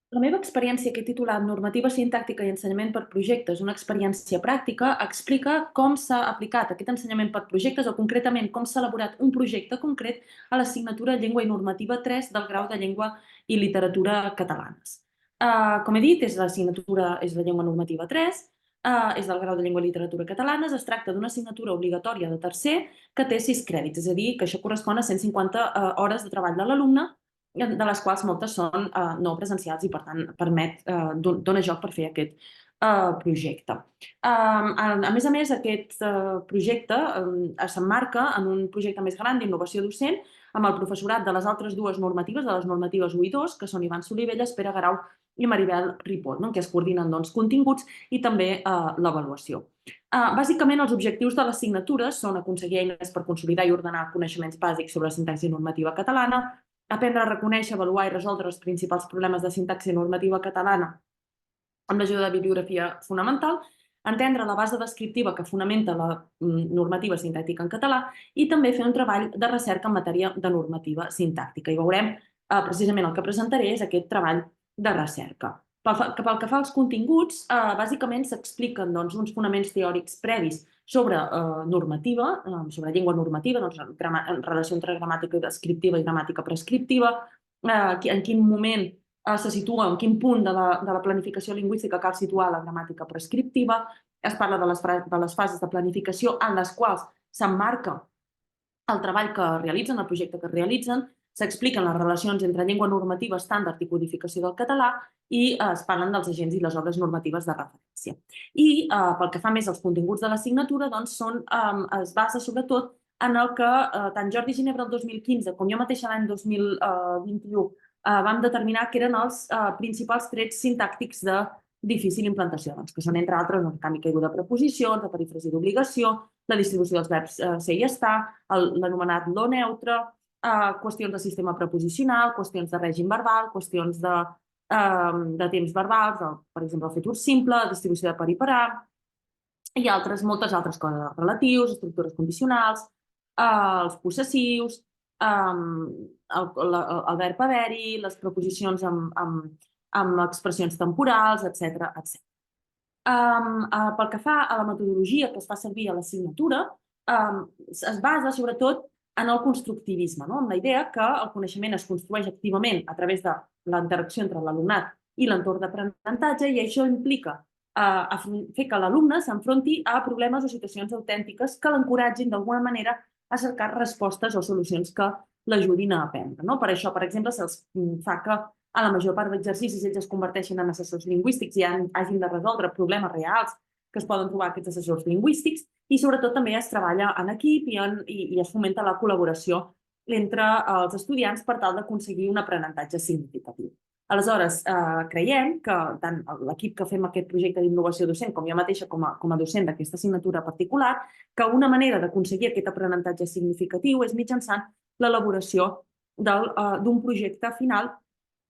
La meva experiència que he titulat Normativa sintàctica i ensenyament per projectes, una experiència pràctica, explica com s'ha aplicat aquest ensenyament per projectes o concretament com s'ha elaborat un projecte concret a l'assignatura Llengua i Normativa 3 del grau de Llengua i Literatura catalanes. Com he dit, l'assignatura és la Llengua Normativa 3, és del grau de Llengua i Literatura catalanes, es tracta d'una assignatura obligatòria de tercer que té 6 crèdits, és a dir, que això correspon a 150 hores de treball de l'alumne, de les quals moltes són no presencials i, per tant, dona joc per fer aquest projecte. A més, aquest projecte s'emmarca en un projecte més gran d'innovació docent amb el professorat de les altres dues normatives, de les normatives 1 i 2, que són Ivan Solivelles, Pere Garau i Maribel Ripoll, en què es coordinen continguts i també l'avaluació. Bàsicament, els objectius de l'assignatura són aconseguir eines per consolidar i ordenar coneixements bàsics sobre la sintaxi normativa catalana, aprendre a reconèixer, avaluar i resoldre els principals problemes de sintaxi normativa catalana amb l'ajuda de bibliografia fonamental, entendre la base descriptiva que fonamenta la normativa sintàctica en català i també fer un treball de recerca en matèria de normativa sintàctica. I veurem, precisament el que presentaré és aquest treball de recerca. Pel que fa als continguts, bàsicament s'expliquen uns fonaments teòrics previs sobre normativa, sobre llengua normativa, relació entre gramàtica descriptiva i gramàtica prescriptiva, en quin moment se situa, en quin punt de la planificació lingüística cal situar la gramàtica prescriptiva, es parla de les fases de planificació en les quals s'emmarca el treball que realitzen, el projecte que realitzen, s'expliquen les relacions entre llengua normativa estàndard i codificació del català i es parlen dels agents i les obres normatives de referència. I pel que fa més als continguts de l'assignatura, es basa sobretot en el que tant Jordi Ginebra el 2015 com jo mateixa l'any 2021 vam determinar que eren els principals trets sintàctics de difícil implantació, que són, entre altres, el canvi caiguda de preposicions, la perífrasi d'obligació, la distribució dels verbs ser i estar, l'anomenat lo neutre, qüestions de sistema preposicional, qüestions de règim verbal, qüestions de temps verbals, per exemple, el futur simple, distribució de per i parar, i moltes altres coses, relatius, estructures condicionals, els possessius, el verb haver-hi, les preposicions amb expressions temporals, etc. Pel que fa a la metodologia que es fa servir a l'assignatura, es basa sobretot en el constructivisme, amb la idea que el coneixement es construeix activament a través de la interacció entre l'alumnat i l'entorn d'aprenentatge i això implica fer que l'alumne s'enfronti a problemes o situacions autèntiques que l'encoratgin d'alguna manera a cercar respostes o solucions que l'ajudin a aprendre. Per això, per exemple, se'ls fa que a la major part d'exercicis ells es converteixen en assessors lingüístics i hagin de resoldre problemes reals que es poden trobar aquests assessors lingüístics i sobretot també es treballa en equip i es fomenta la col·laboració entre els estudiants per tal d'aconseguir un aprenentatge significatiu. Aleshores, creiem que tant l'equip que fem aquest projecte d'innovació docent com jo mateixa com a docent d'aquesta assignatura particular, que una manera d'aconseguir aquest aprenentatge significatiu és mitjançant l'elaboració d'un projecte final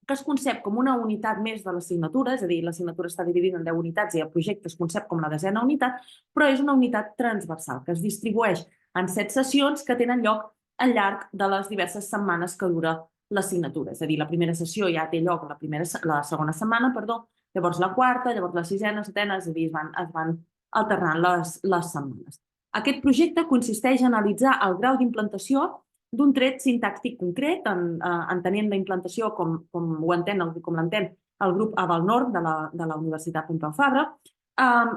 que es concep com una unitat més de l'assignatura, és a dir, l'assignatura està dividida en 10 unitats i el projecte es concep com la 10a unitat, però és una unitat transversal que es distribueix en 7 sessions que tenen lloc al llarg de les diverses setmanes que dura l'assignatura. És a dir, la primera sessió ja té lloc la segona setmana, llavors la quarta, llavors la sisena, setena, és a dir, es van alternant les setmanes. Aquest projecte consisteix en analitzar el grau d'implantació d'un tret sintàctic concret, entenent la implantació com l'entén el grup Aval Nord de la Universitat Pompeu Fabra,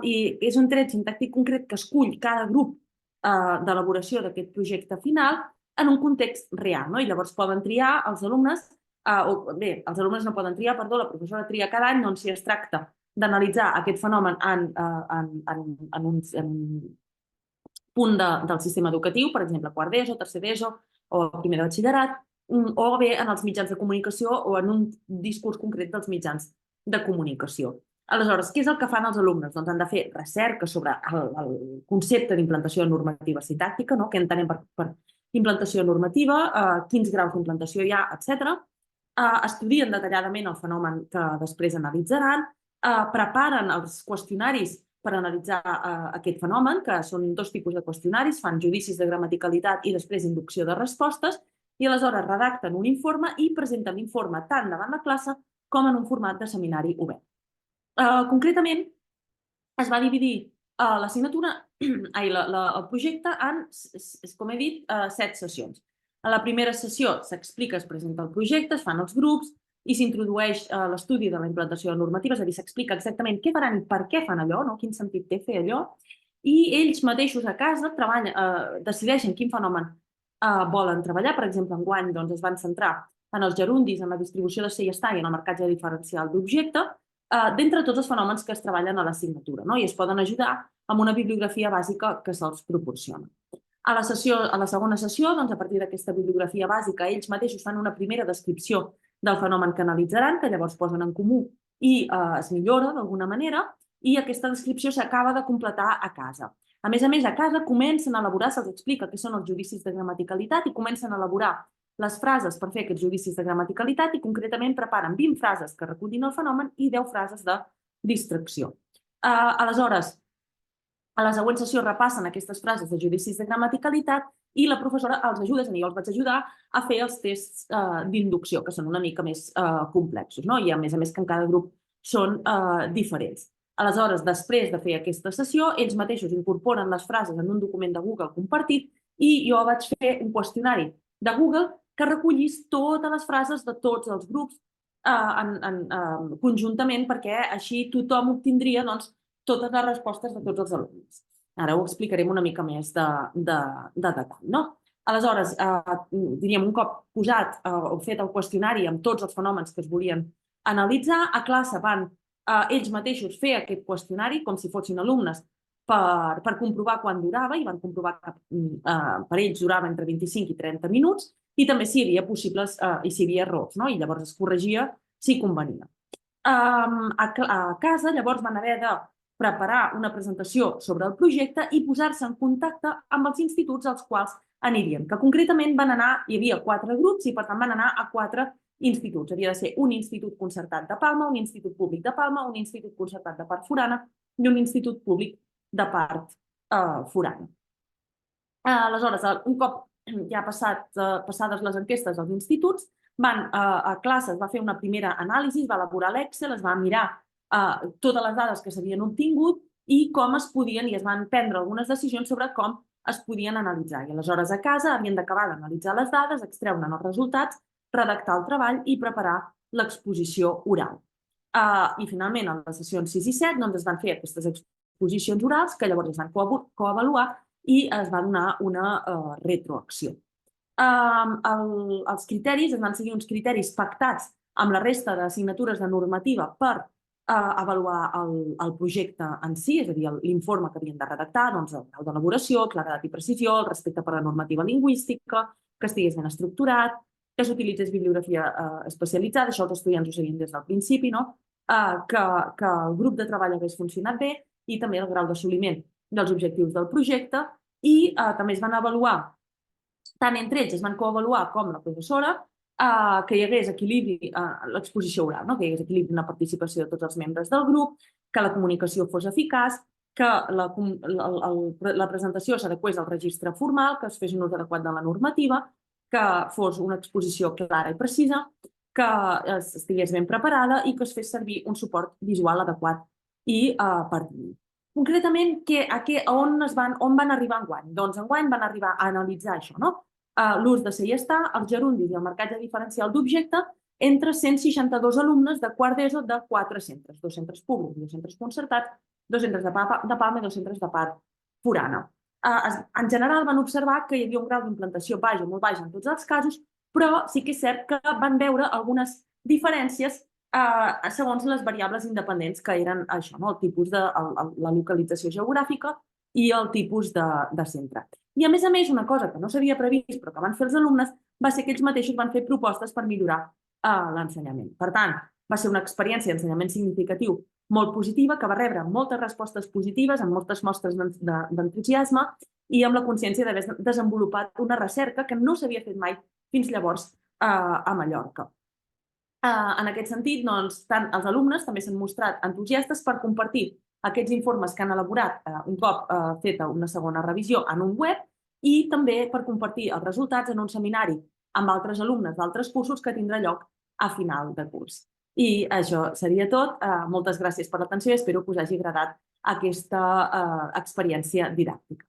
i és un tret sintàctic concret que escull cada grup d'elaboració d'aquest projecte final en un context real, i llavors poden triar els alumnes, els alumnes no poden triar, la professora tria cada any si es tracta d'analitzar aquest fenomen en un punt del sistema educatiu, per exemple, quart d'ESO, tercer d'ESO, o primer de batxillerat, o bé en els mitjans de comunicació o en un discurs concret dels mitjans de comunicació. Aleshores, què és el que fan els alumnes? Doncs han de fer recerca sobre el concepte d'implantació normativa sintàctica, què entenem per implantació normativa, quins graus d'implantació hi ha, etc. Estudien detalladament el fenomen que després analitzaran, preparen els qüestionaris per analitzar aquest fenomen, que són 2 tipus de qüestionaris, fan judicis de gramaticalitat i després inducció de respostes, i aleshores redacten un informe i presenten l'informe tant davant la classe com en un format de seminari obert. Concretament, es va dividir l'assignatura, el projecte en, com he dit, 7 sessions. A la primera sessió s'explica, es presenta el projecte, es fan els grups i s'introdueix l'estudi de la implantació de normatives, és a dir, s'explica exactament què faran i per què fan allò, quin sentit té fer allò, i ells mateixos a casa decideixen quin fenomen volen treballar. Per exemple, enguany es van centrar en els gerundis, en la distribució de ser i estar i en el marcatge diferencial d'objecte, d'entre tots els fenòmens que es treballen a l'assignatura, i es poden ajudar amb una bibliografia bàsica que se'ls proporciona. A la segona sessió, a partir d'aquesta bibliografia bàsica, ells mateixos fan una primera descripció del fenomen que analitzaran, que llavors posen en comú i es millora d'alguna manera, i aquesta descripció s'acaba de completar a casa. A més, a casa comencen a elaborar, se'ls explica què són els judicis de gramaticalitat i comencen a elaborar les frases per fer aquests judicis de gramaticalitat i concretament preparen 20 frases que recullin el fenomen i 10 frases de distracció. Aleshores, a la següent sessió repassen aquestes frases de judicis de gramaticalitat i la professora els ajuda, jo els vaig ajudar a fer els tests d'inducció, que són una mica més complexos, i a més que en cada grup són diferents. Aleshores, després de fer aquesta sessió, ells mateixos incorporen les frases en un document de Google compartit i jo vaig fer un qüestionari de Google que recollís totes les frases de tots els grups conjuntament perquè així tothom obtindria totes les respostes de tots els alumnes. Ara ho explicarem una mica més de detall. Aleshores, diríem, un cop posat o fet el qüestionari amb tots els fenòmens que es volien analitzar, a classe van ells mateixos fer aquest qüestionari com si fossin alumnes per comprovar quan durava i van comprovar que per ells durava entre 25 i 30 minuts i també si hi havia possibles i si hi havia errors, i llavors es corregia si convenia. A casa llavors van haver de preparar una presentació sobre el projecte i posar-se en contacte amb els instituts als quals anirien, que concretament van anar, hi havia 4 grups i per tant van anar a 4 instituts. Havia de ser un institut concertat de Palma, un institut públic de Palma, un institut concertat de part forana i un institut públic de part forana. Aleshores, un cop ja passades les enquestes als instituts, a classe es va fer una primera anàlisi, es va elaborar l'Excel, es va mirar totes les dades que s'havien obtingut i com es podien, i es van prendre algunes decisions sobre com es podien analitzar. I aleshores a casa havien d'acabar d'analitzar les dades, extreure els resultats, redactar el treball i preparar l'exposició oral. I finalment, a les sessions 6 i 7, es van fer aquestes exposicions orals que llavors es van coavaluar i es va donar una retroacció. Els criteris, es van seguir uns criteris pactats amb la resta d'assignatures de normativa per avaluar el projecte en si, és a dir, l'informe que havien de redactar, el grau d'elaboració, claredat i precisió, el respecte per la normativa lingüística, que estigués ben estructurat, que s'utilitzés bibliografia especialitzada, això els estudiants ho sabien des del principi, que el grup de treball hagués funcionat bé i també el grau d'assoliment dels objectius del projecte i també es van avaluar, tant entre ells es van coavaluar com la professora, que hi hagués equilibri a l'exposició oral, que hi hagués equilibri en la participació de tots els membres del grup, que la comunicació fos eficaç, que la presentació s'adequés al registre formal, que es fes un ús adequat de la normativa, que fos una exposició clara i precisa, que estigués ben preparada i que es fes servir un suport visual adequat i pertinent. Concretament, on van arribar enguany? Doncs enguany van arribar a analitzar això, l'ús de ser i estar, els gerundis i el marcatge diferencial d'objecte entre 162 alumnes de quart d'ESO de 4 centres, 2 centres públics, 2 centres concertats, 2 centres de Palma i 2 centres de part forana. En general van observar que hi havia un grau d'implantació baix o molt baix en tots els casos, però sí que és cert que van veure algunes diferències segons les variables independents que eren això, el tipus de la localització geogràfica i el tipus de centre. I a més, una cosa que no s'havia previst però que van fer els alumnes va ser que ells mateixos van fer propostes per millorar l'ensenyament. Per tant, va ser una experiència d'ensenyament significatiu molt positiva, que va rebre moltes respostes positives, amb moltes mostres d'entusiasme i amb la consciència d'haver desenvolupat una recerca que no s'havia fet mai fins llavors a Mallorca. En aquest sentit, tant els alumnes també s'han mostrat entusiastes per compartir aquests informes que han elaborat un cop feta una segona revisió en un web i també per compartir els resultats en un seminari amb altres alumnes d'altres cursos que tindrà lloc a final de curs. I això seria tot. Moltes gràcies per l'atenció i espero que us hagi agradat aquesta experiència didàctica.